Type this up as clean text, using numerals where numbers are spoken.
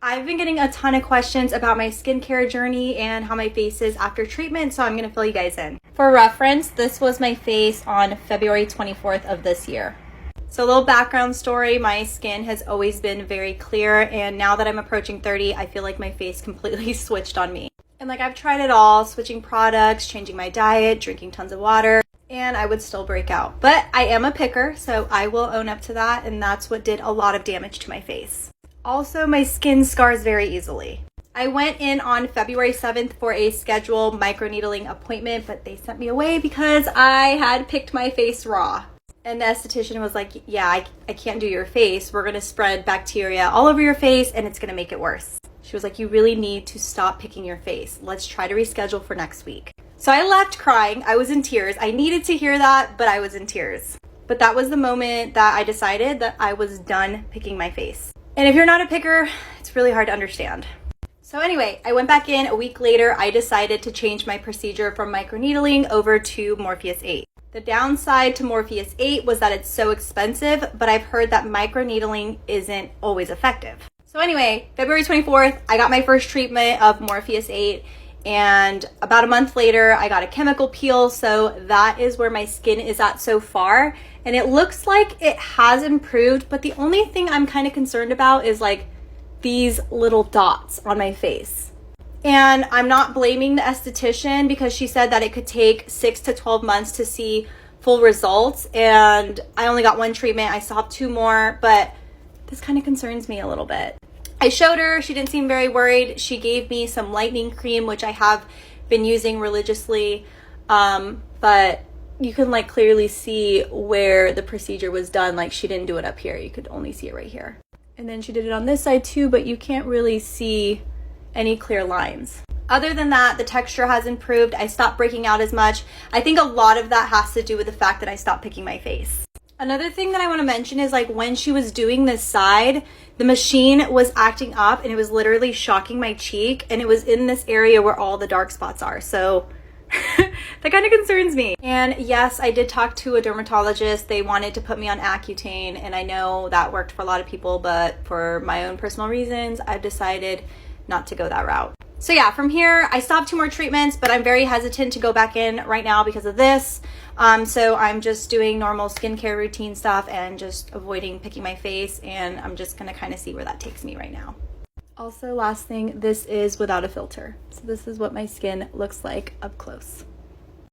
I've been getting a ton of questions about my skincare journey and how my face is after treatment, so I'm gonna fill you guys in. For reference, this was my face on February 24th of this year. So a little background story, my skin has always been very clear, and now that I'm approaching 30, I feel like my face completely switched on me. And like I've tried it all, switching products, changing my diet, drinking tons of water, and I would still break out. But I am a picker, so I will own up to that, and that's what did a lot of damage to my face. Also, my skin scars very easily. I went in on February 7th for a scheduled microneedling appointment, but they sent me away because I had picked my face raw. And the esthetician was like, yeah, I can't do your face. We're gonna spread bacteria all over your face and it's gonna make it worse. She was like, you really need to stop picking your face. Let's try to reschedule for next week. So I left crying. I was in tears. I needed to hear that, but I was in tears. But that was the moment that I decided that I was done picking my face. And if you're not a picker, it's really hard to understand. So anyway, I went back in a week later. I decided to change my procedure from microneedling over to Morpheus 8. The downside to Morpheus 8 was that it's so expensive, but I've heard that microneedling isn't always effective. So anyway, February 24th, I got my first treatment of Morpheus 8, and about a month later, I got a chemical peel, so that is where my skin is at so far. And it looks like it has improved, but the only thing I'm kind of concerned about is like these little dots on my face. And I'm not blaming the esthetician because she said that it could take 6 to 12 months to see full results. And I only got one treatment. I still have 2 more, but this kind of concerns me a little bit. I showed her, she didn't seem very worried. She gave me some lightening cream, which I have been using religiously. But you can like clearly see where the procedure was done. Like she didn't do it up here. You could only see it right here. And then she did it on this side too, but you can't really see any clear lines. Other than that, the texture has improved. I stopped breaking out as much. I think a lot of that has to do with the fact that I stopped picking my face. Another thing that I want to mention is like when she was doing this side, the machine was acting up and it was literally shocking my cheek, and it was in this area where all the dark spots are. So that kind of concerns me. And yes, I did talk to a dermatologist. They wanted to put me on Accutane, and I know that worked for a lot of people, but for my own personal reasons, I've decided not to go that route. So yeah, from here, I stopped 2 more treatments, but I'm very hesitant to go back in right now because of this. So I'm just doing normal skincare routine stuff and just avoiding picking my face, and I'm just gonna kind of see where that takes me right now. Also, last thing, this is without a filter. So this is what my skin looks like up close.